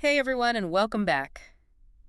Hey everyone, and welcome back.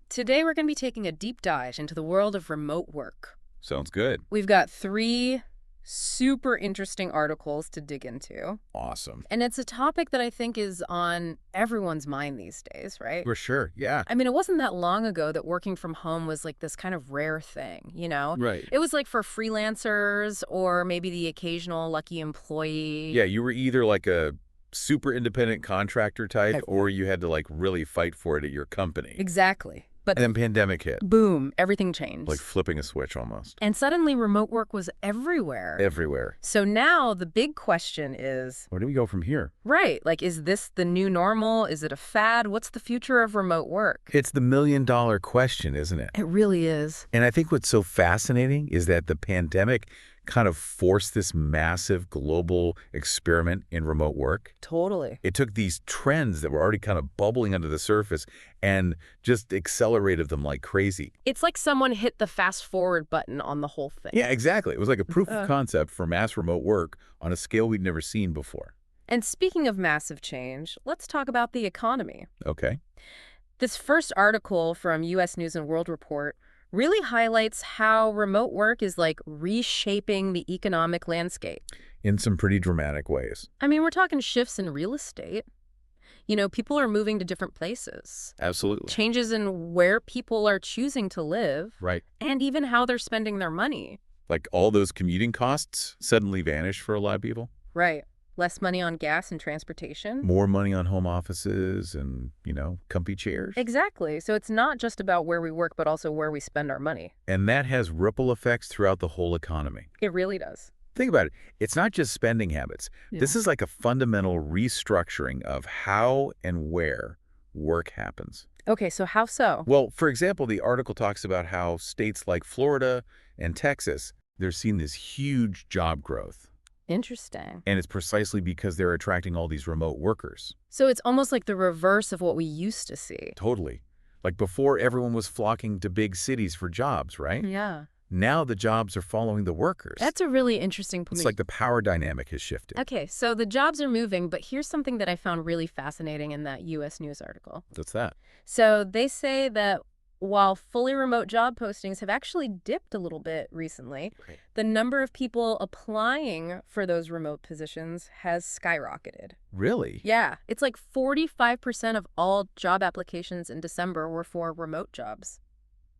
Today we're going to be taking a deep dive into the world of remote work. Sounds good. We've got three super interesting articles to dig into. Awesome. And it's a topic that I think is on everyone's mind these days, right? For sure. Yeah. I mean, it wasn't that long ago that working from home was like this kind of rare thing, you know? Right. It was like for freelancers or maybe the occasional lucky employee. Yeah, you were either like a super independent contractor type or you had to like really fight for it at your company. Exactly. But And then pandemic hit. boom, everything changed. Like flipping a switch almost. And suddenly remote work was everywhere. Everywhere. So now the big question is, Where do we go from here? right, like, is this the new normal? Is it a fad? What's the future of remote work? It's the million-dollar question, isn't it? It really is. And I think what's so fascinating is that the pandemic kind of forced this massive global experiment in remote work. Totally. It took these trends that were already kind of bubbling under the surface and just accelerated them like crazy. It's like someone hit the fast forward button on the whole thing. Yeah, exactly. It was like a proof of concept for mass remote work on a scale we'd never seen before. And speaking of massive change, let's talk about the economy. Okay. This first article from U.S. News& World Report really highlights how remote work is like reshaping the economic landscape. In some pretty dramatic ways. I mean, we're talking shifts in real estate. You know, people are moving to different places. Absolutely. Changes in where people are choosing to live. Right. And even how they're spending their money. Like all those commuting costs suddenly vanished for a lot of people. Right. Less money on gas and transportation. More money on home offices and, comfy chairs. Exactly. So it's not just about where we work, but also where we spend our money. And that has ripple effects throughout the whole economy. It really does. Think about it. It's not just spending habits. Yeah. This is like a fundamental restructuring of how and where work happens. Okay, so how so? Well, for example, the article talks about how states like Florida and Texas, they're seeing this huge job growth. Interesting. And it's precisely because they're attracting all these remote workers. So it's almost like the reverse of what we used to see. Totally. Like before, everyone was flocking to big cities for jobs, right? Yeah. Now the jobs are following the workers. That's a really interesting point. It's like the power dynamic has shifted. Okay, so the jobs are moving, but here's something that I found really fascinating in that U.S. News article. What's that? So they say that while fully remote job postings have actually dipped a little bit recently, Right. the number of people applying for those remote positions has skyrocketed. Really? Yeah, it's like 45% of all job applications in December were for remote jobs.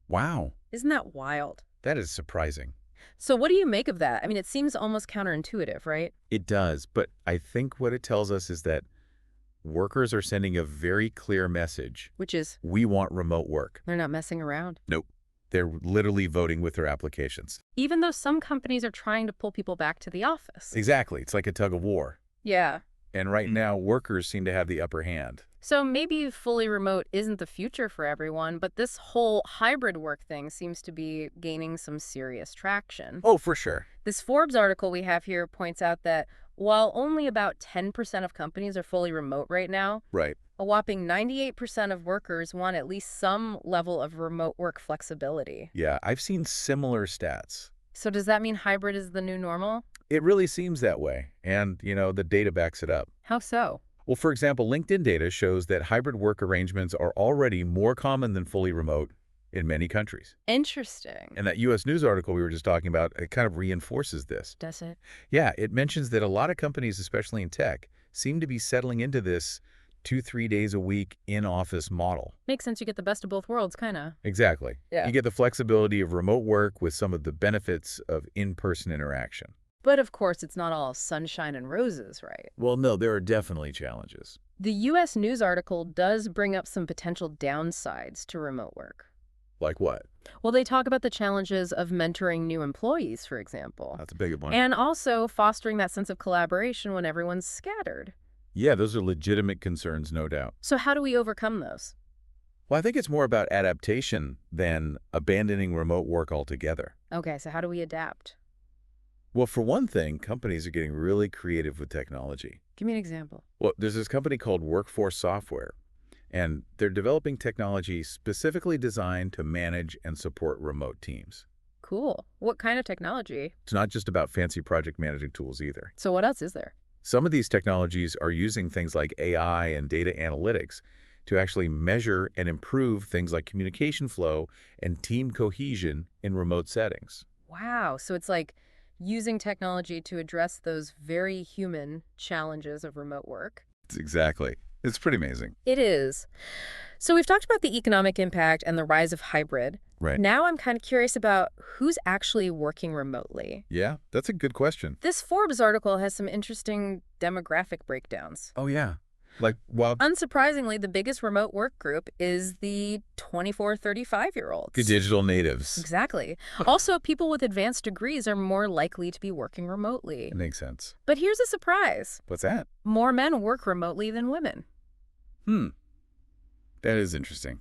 Wow. Isn't that wild? That is surprising. So what do you make of that? I mean, it seems almost counterintuitive, right? It does, but I think what it tells us is that workers are sending a very clear message. Which is, We want remote work. they're not messing around. Nope. They're literally voting with their applications. Even though some companies are trying to pull people back to the office. Exactly. It's like a tug of war. Yeah. And right now, workers seem to have the upper hand. So maybe fully remote isn't the future for everyone, but this whole hybrid work thing seems to be gaining some serious traction. Oh, for sure. This Forbes article we have here points out that while only about 10% of companies are fully remote right now, Right. a whopping 98% of workers want at least some level of remote work flexibility. Yeah, I've seen similar stats. So does that mean hybrid is the new normal? It really seems that way. And, the data backs it up. How so? Well, for example, LinkedIn data shows that hybrid work arrangements are already more common than fully remote in many countries. Interesting. And that U.S. News article we were just talking about, it kind of reinforces this. Does it? Yeah, it mentions that a lot of companies, especially in tech, seem to be settling into this 2-3 days a week in-office model. Makes sense. You get the best of both worlds, kind of. Exactly. Yeah. You get the flexibility of remote work with some of the benefits of in-person interaction. But of course, it's not all sunshine and roses, right? Well, no, there are definitely challenges. The U.S. News article does bring up some potential downsides to remote work. Like what? Well, they talk about the challenges of mentoring new employees, for example, That's a big one. and also fostering that sense of collaboration when everyone's scattered. Yeah, those are legitimate concerns, no doubt. So how do we overcome those? Well, I think it's more about adaptation than abandoning remote work altogether. Okay, so how do we adapt? Well, for one thing, companies are getting really creative with technology. Give me an example. Well, there's this company called Workforce Software, and they're developing technology specifically designed to manage and support remote teams. Cool. What kind of technology? It's not just about fancy project managing tools either. So what else is there? Some of these technologies are using things like AI and data analytics to actually measure and improve things like communication flow and team cohesion in remote settings. Wow. So it's like using technology to address those very human challenges of remote work. Exactly. It's pretty amazing. It is. So we've talked about the economic impact and the rise of hybrid. Right. Now I'm kind of curious about who's actually working remotely. Yeah, that's a good question. This Forbes article has some interesting demographic breakdowns. Oh, yeah. Like, well, Unsurprisingly, the biggest remote work group is the 24-35-year-olds. the digital natives. Exactly. Also, people with advanced degrees are more likely to be working remotely. It makes sense. But here's a surprise. What's that? More men work remotely than women. Hmm. That is interesting.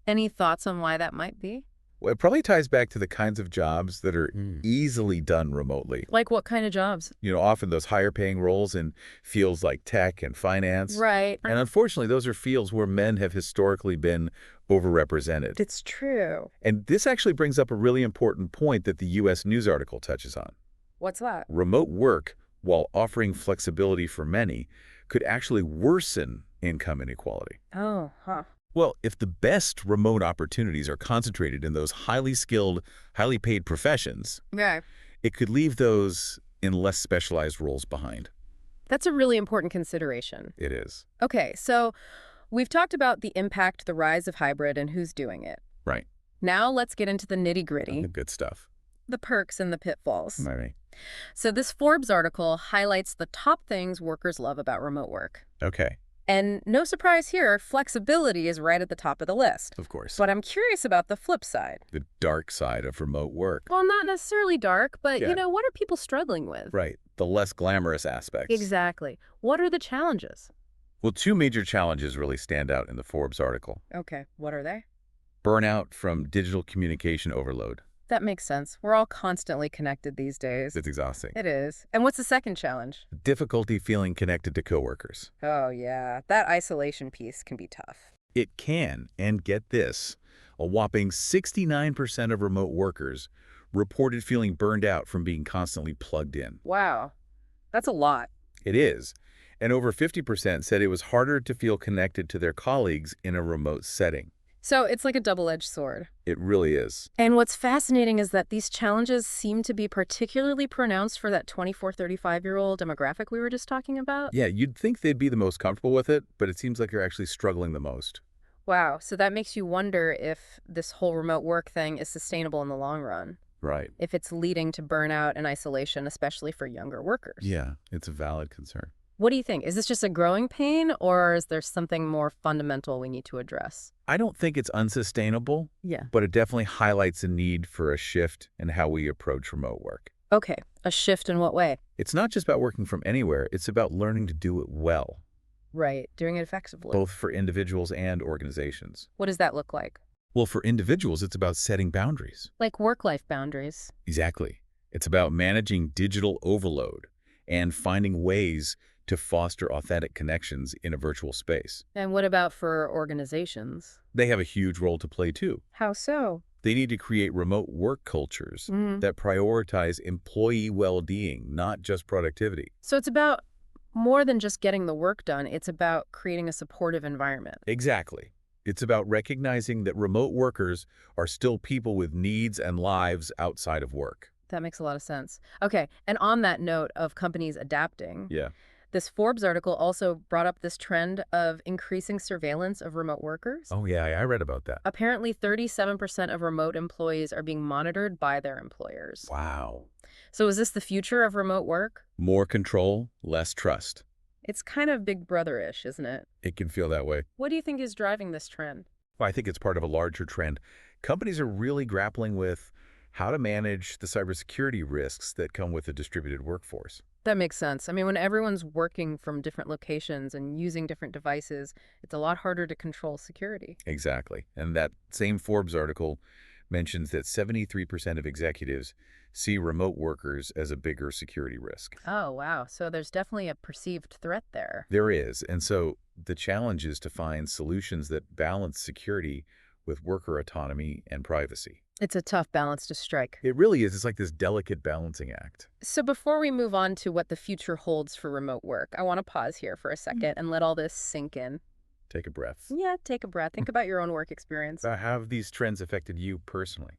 Any thoughts on why that might be? Well, it probably ties back to the kinds of jobs that are easily done remotely. Like what kind of jobs? Often those higher paying roles in fields like tech and finance. Right. And unfortunately, those are fields where men have historically been overrepresented. It's true. And this actually brings up a really important point that the U.S. News article touches on. What's that? Remote work, while offering flexibility for many, could actually worsen income inequality. Oh, huh. Well, if the best remote opportunities are concentrated in those highly skilled, highly paid professions, Yeah. it could leave those in less specialized roles behind. That's a really important consideration. It is. Okay, so we've talked about the impact, the rise of hybrid, and who's doing it. Right. Now let's get into the nitty-gritty, The good stuff. the perks and the pitfalls. Right. So this Forbes article highlights the top things workers love about remote work. Okay. And no surprise here, flexibility is right at the top of the list. Of course. But I'm curious about the flip side. The dark side of remote work. Well, not necessarily dark, but, Yeah. what are people struggling with? Right. The less glamorous aspects. Exactly. What are the challenges? Well, two major challenges really stand out in the Forbes article. Okay, what are they? Burnout from digital communication overload. That makes sense. We're all constantly connected these days. It's exhausting. It is. And what's the second challenge? Difficulty feeling connected to coworkers. Oh, yeah. That isolation piece can be tough. It can, and get this, a whopping 69% of remote workers reported feeling burned out from being constantly plugged in. Wow. That's a lot. It is. And over 50% said it was harder to feel connected to their colleagues in a remote setting. So it's like a double-edged sword. It really is. And what's fascinating is that these challenges seem to be particularly pronounced for that 24-35-year-old demographic we were just talking about. Yeah, you'd think they'd be the most comfortable with it, but it seems like they're actually struggling the most. Wow. So that makes you wonder if this whole remote work thing is sustainable in the long run, Right. if it's leading to burnout and isolation, especially for younger workers. Yeah, it's a valid concern. What do you think? Is this just a growing pain, or is there something more fundamental we need to address? I don't think it's unsustainable, Yeah. but it definitely highlights a need for a shift in how we approach remote work. Okay. A shift in what way? It's not just about working from anywhere, it's about learning to do it well, Right. Doing it effectively. both for individuals and organizations. What does that look like? Well, for individuals, it's about setting boundaries. Like work-life boundaries. Exactly. It's about managing digital overload and finding ways to foster authentic connections in a virtual space. And what about for organizations? They have a huge role to play too. How so? They need to create remote work cultures Mhm. that prioritize employee well-being, not just productivity. So it's about more than just getting the work done. It's about creating a supportive environment. Exactly. It's about recognizing that remote workers are still people with needs and lives outside of work. That makes a lot of sense. Okay. And on that note of companies adapting, Yeah. this Forbes article also brought up this trend of increasing surveillance of remote workers. Oh, yeah, I read about that. Apparently, 37% of remote employees are being monitored by their employers. Wow. So is this the future of remote work? More control, less trust. It's kind of Big Brother-ish, isn't it? It can feel that way. What do you think is driving this trend? Well, I think it's part of a larger trend. Companies are really grappling with how to manage the cybersecurity risks that come with a distributed workforce. That makes sense. I mean, when everyone's working from different locations and using different devices, it's a lot harder to control security. Exactly. And that same Forbes article mentions that 73% of executives see remote workers as a bigger security risk. Oh, wow. So there's definitely a perceived threat there. There is. And so the challenge is to find solutions that balance security with worker autonomy and privacy. It's a tough balance to strike. It really is. It's like this delicate balancing act. So before we move on to what the future holds for remote work, I want to pause here for a second and let all this sink in. Take a breath. Yeah, take a breath. Think about your own work experience. How have these trends affected you personally?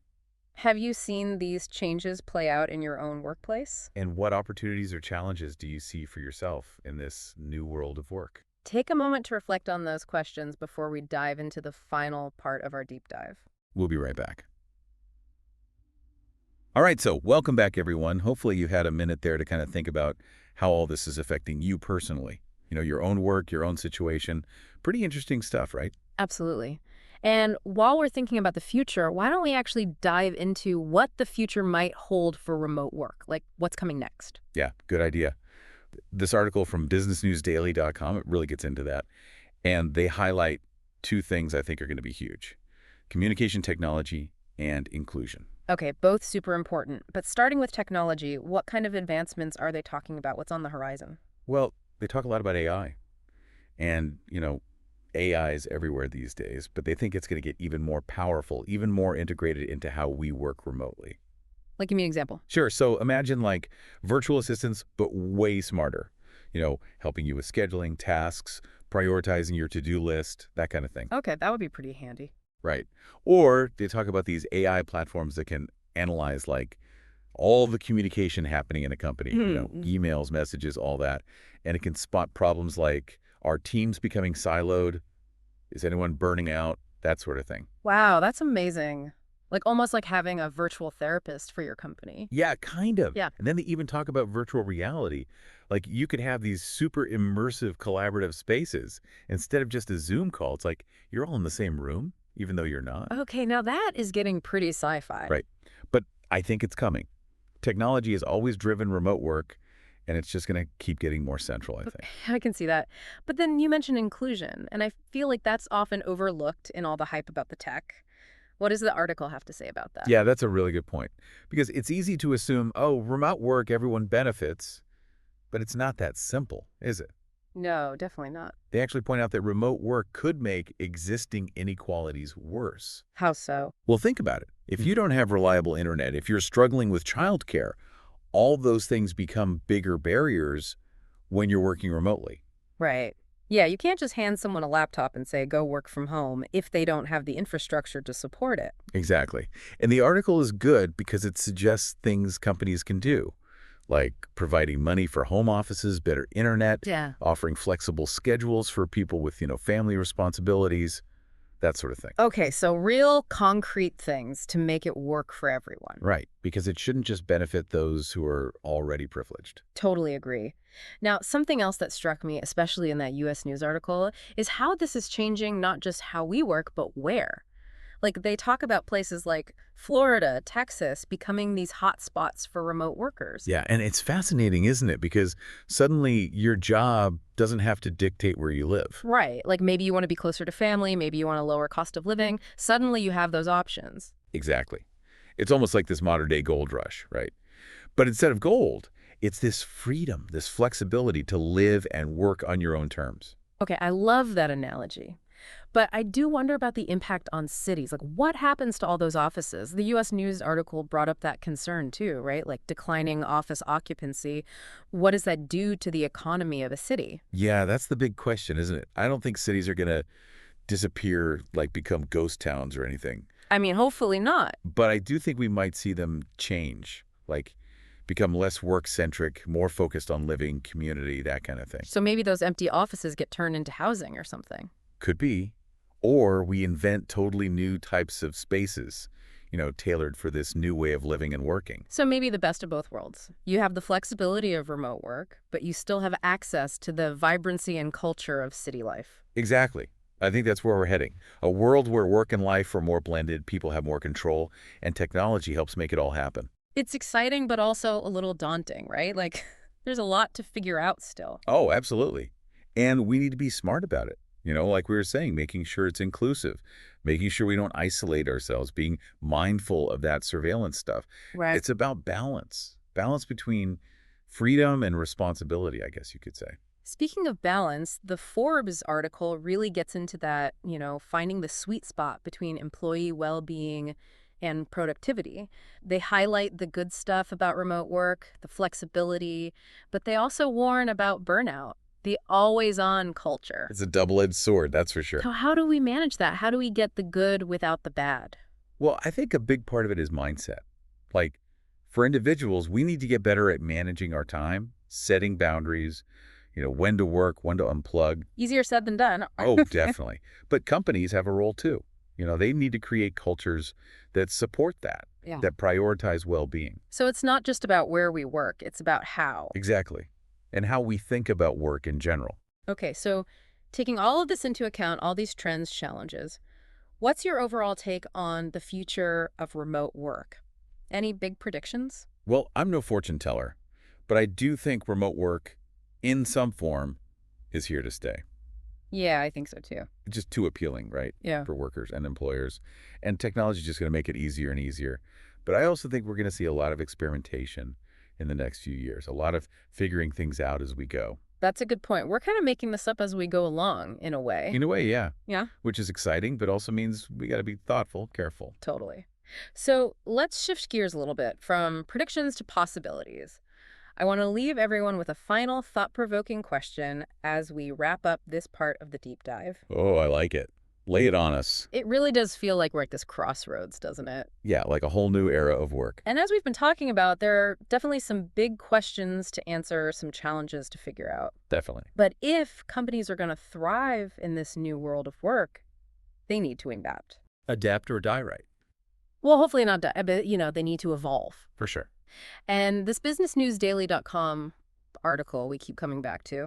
Have you seen these changes play out in your own workplace? And what opportunities or challenges do you see for yourself in this new world of work? Take a moment to reflect on those questions before we dive into the final part of our deep dive. We'll be right back. All right, so welcome back, everyone. Hopefully you had a minute there to kind of think about how all this is affecting you personally. Your own work, your own situation. Pretty interesting stuff, right? Absolutely. And while we're thinking about the future, why don't we actually dive into what the future might hold for remote work? Like what's coming next? Yeah, good idea. This article from businessnewsdaily.com, it really gets into that. And they highlight two things I think are going to be huge: communication technology and inclusion. Okay, both super important. But starting with technology, what kind of advancements are they talking about? What's on the horizon? Well, they talk a lot about AI. And, AI is everywhere these days, but they think it's going to get even more powerful, even more integrated into how we work remotely. Like, give me an example. Sure. So imagine like virtual assistants, but way smarter, helping you with scheduling, tasks, prioritizing your to-do list, that kind of thing. Okay, that would be pretty handy. Right. Or they talk about these AI platforms that can analyze like all the communication happening in a company, emails, messages, all that. And it can spot problems like, are teams becoming siloed? Is anyone burning out? That sort of thing. Wow, that's amazing. Like almost like having a virtual therapist for your company. Yeah, kind of. Yeah. And then they even talk about virtual reality. Like you could have these super immersive collaborative spaces instead of just a Zoom call. It's like you're all in the same room, even though you're not. Okay, now that is getting pretty sci-fi. Right. But I think it's coming. Technology has always driven remote work, and it's just going to keep getting more central, I think. I can see that. But then you mentioned inclusion, and I feel like that's often overlooked in all the hype about the tech. What does the article have to say about that? Yeah, that's a really good point. Because it's easy to assume, oh, remote work, everyone benefits, but it's not that simple, is it? No, definitely not. They actually point out that remote work could make existing inequalities worse. How so? Well, think about it. If you don't have reliable internet, if you're struggling with childcare, all those things become bigger barriers when you're working remotely. Right. Yeah, you can't just hand someone a laptop and say, go work from home if they don't have the infrastructure to support it. Exactly. And the article is good because it suggests things companies can do, like providing money for home offices, better internet, Yeah. offering flexible schedules for people with, family responsibilities, that sort of thing. Okay, so real concrete things to make it work for everyone. Right, because it shouldn't just benefit those who are already privileged. Totally agree. Now, something else that struck me, especially in that US News article, is how this is changing not just how we work, but where. Like, they talk about places like Florida, Texas, becoming these hot spots for remote workers. Yeah, and it's fascinating, isn't it? Because suddenly your job doesn't have to dictate where you live. Right. Like, maybe you want to be closer to family, maybe you want a lower cost of living. Suddenly you have those options. Exactly. It's almost like this modern-day gold rush, right? But instead of gold, it's this freedom, this flexibility to live and work on your own terms. Okay, I love that analogy. But I do wonder about the impact on cities. Like, what happens to all those offices? The U.S. News article brought up that concern, too, right? Like, declining office occupancy. What does that do to the economy of a city? Yeah, that's the big question, isn't it? I don't think cities are going to disappear, like become ghost towns or anything. I mean, hopefully not. But I do think we might see them change, like become less work-centric, more focused on living, community, that kind of thing. So maybe those empty offices get turned into housing or something. Could be. Or we invent totally new types of spaces, tailored for this new way of living and working. So maybe the best of both worlds. You have the flexibility of remote work, but you still have access to the vibrancy and culture of city life. Exactly. I think that's where we're heading. A world where work and life are more blended, people have more control, and technology helps make it all happen. It's exciting, but also a little daunting, right? Like, there's a lot to figure out still. Oh, absolutely. And we need to be smart about it. Like we were saying, making sure it's inclusive, making sure we don't isolate ourselves, being mindful of that surveillance stuff. Right. It's about balance between freedom and responsibility, I guess you could say. Speaking of balance, the Forbes article really gets into that, finding the sweet spot between employee well-being and productivity. They highlight the good stuff about remote work, the flexibility, but they also warn about burnout. The always-on culture. It's a double-edged sword, that's for sure. So how do we manage that? How do we get the good without the bad? Well, I think a big part of it is mindset. Like, for individuals, we need to get better at managing our time, setting boundaries, when to work, when to unplug. Easier said than done. Oh, definitely. But companies have a role too. They need to create cultures that support that, Yeah. that prioritize well-being. So it's not just about where we work, it's about how. Exactly. And how we think about work in general. Okay, so taking all of this into account, all these trends, challenges, what's your overall take on the future of remote work? Any big predictions? Well, I'm no fortune teller, but I do think remote work in some form is here to stay. Yeah, I think so too. It's just too appealing, right, Yeah. for workers and employers. And technology is just going to make it easier and easier. But I also think we're going to see a lot of experimentation in the next few years, a lot of figuring things out as we go. That's a good point. We're kind of making this up as we go along, in a way. In a way, yeah. Yeah, Which is exciting, but also means we got to be thoughtful, careful. totally. So let's shift gears a little bit from predictions to possibilities. I want to leave everyone with a final thought-provoking question as we wrap up this part of the deep dive. Oh, I like it. Lay it on us. It really does feel like we're at this crossroads, doesn't it? Yeah, like a whole new era of work. And as we've been talking about, there are definitely some big questions to answer, some challenges to figure out. Definitely. But if companies are going to thrive in this new world of work, they need to adapt. Adapt or die right. Well, hopefully not, but, they need to evolve. For sure. And this businessnewsdaily.com article we keep coming back to,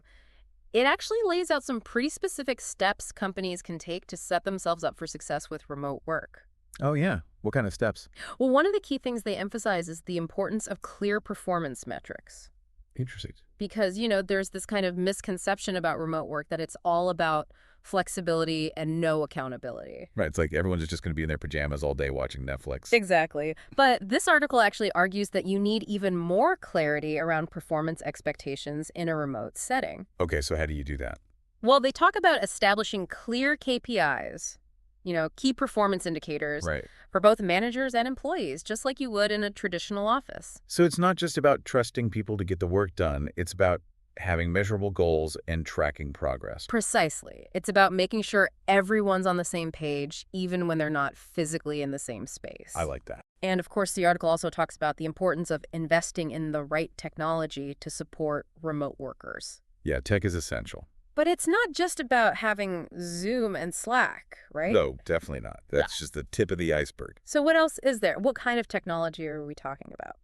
it actually lays out some pretty specific steps companies can take to set themselves up for success with remote work. Oh, yeah. What kind of steps? Well, one of the key things they emphasize is the importance of clear performance metrics. Interesting. Because, there's this kind of misconception about remote work that it's all about flexibility and no accountability. Right. It's like everyone's just going to be in their pajamas all day watching Netflix. Exactly. But this article actually argues that you need even more clarity around performance expectations in a remote setting. Okay, so how do you do that? Well, they talk about establishing clear KPIs, key performance indicators Right. for both managers and employees, just like you would in a traditional office. So it's not just about trusting people to get the work done. It's about having measurable goals and tracking progress. Precisely. It's about making sure everyone's on the same page, even when they're not physically in the same space. I like that. And of course, the article also talks about the importance of investing in the right technology to support remote workers. Yeah, tech is essential. But it's not just about having Zoom and Slack, right? No, definitely not. That's just the tip of the iceberg. So what else is there? What kind of technology are we talking about?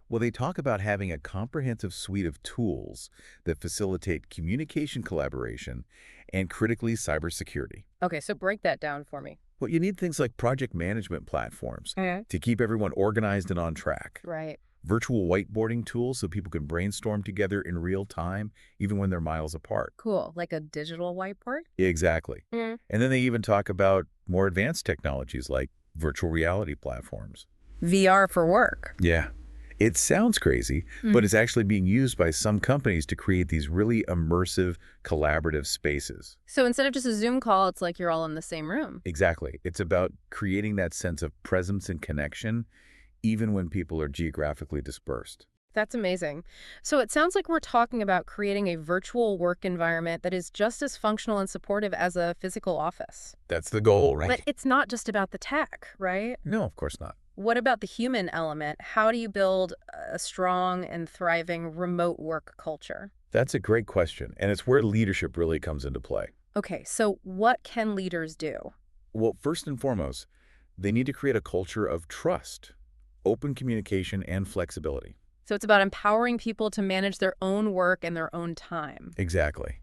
Well, they talk about having a comprehensive suite of tools that facilitate communication collaboration and critically cybersecurity. Okay, so break that down for me. Well, you need things like project management platforms Okay. to keep everyone organized and on track. Right. Virtual whiteboarding tools so people can brainstorm together in real time, even when they're miles apart. Cool. Like a digital whiteboard? Exactly. Mm. And then they even talk about more advanced technologies like virtual reality platforms. VR for work. Yeah. It sounds crazy, but it's actually being used by some companies to create these really immersive, collaborative spaces. So instead of just a Zoom call, it's like you're all in the same room. Exactly. It's about creating that sense of presence and connection, even when people are geographically dispersed. That's amazing. So it sounds like we're talking about creating a virtual work environment that is just as functional and supportive as a physical office. That's the goal, right? But it's not just about the tech, right? No, of course not. What about the human element? How do you build a strong and thriving remote work culture? That's a great question, and it's where leadership really comes into play. Okay, so what can leaders do? Well, first and foremost, they need to create a culture of trust, open communication, and flexibility. So it's about empowering people to manage their own work and their own time. Exactly.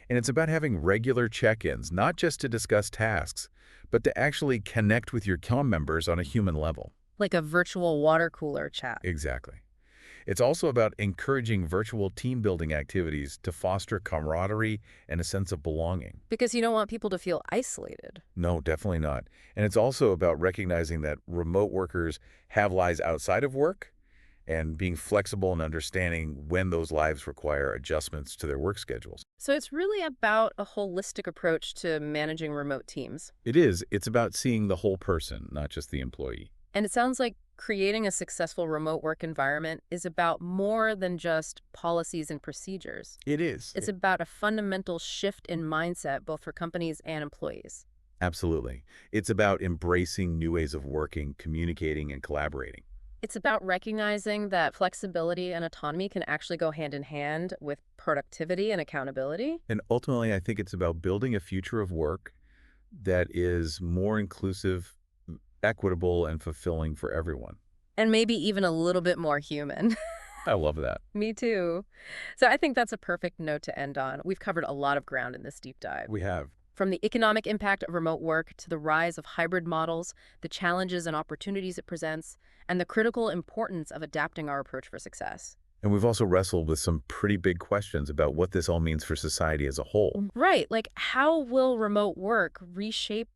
And it's about having regular check-ins, not just to discuss tasks, but to actually connect with your team members on a human level. Like a virtual water cooler chat. Exactly. It's also about encouraging virtual team-building activities to foster camaraderie and a sense of belonging. Because you don't want people to feel isolated. No, definitely not. And it's also about recognizing that remote workers have lives outside of work and being flexible and understanding when those lives require adjustments to their work schedules. So it's really about a holistic approach to managing remote teams. It is. It's about seeing the whole person, not just the employee. And it sounds like Creating a successful remote work environment is about more than just policies and procedures. It is. It's about a fundamental shift in mindset, both for companies and employees. Absolutely. It's about embracing new ways of working, communicating, and collaborating. It's about recognizing that flexibility and autonomy can actually go hand in hand with productivity and accountability. And ultimately, I think it's about building a future of work that is more inclusive, equitable, and fulfilling for everyone. And maybe even a little bit more human. I love that. Me too. So I think that's a perfect note to end on. We've covered a lot of ground in this deep dive. We have. From the economic impact of remote work to the rise of hybrid models, the challenges and opportunities it presents, and the critical importance of adapting our approach for success. And we've also wrestled with some pretty big questions about what this all means for society as a whole. Right, like how will remote work reshape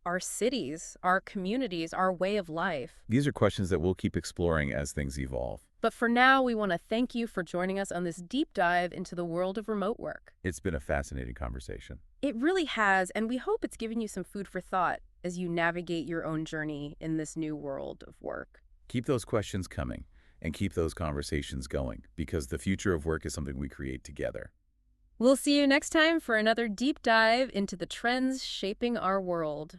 our cities, our communities, our way of life? These are questions that we'll keep exploring as things evolve. But for now, we want to thank you for joining us on this deep dive into the world of remote work. It's been a fascinating conversation. It really has, and we hope it's given you some food for thought as you navigate your own journey in this new world of work. Keep those questions coming and keep those conversations going because the future of work is something we create together. We'll see you next time for another deep dive into the trends shaping our world.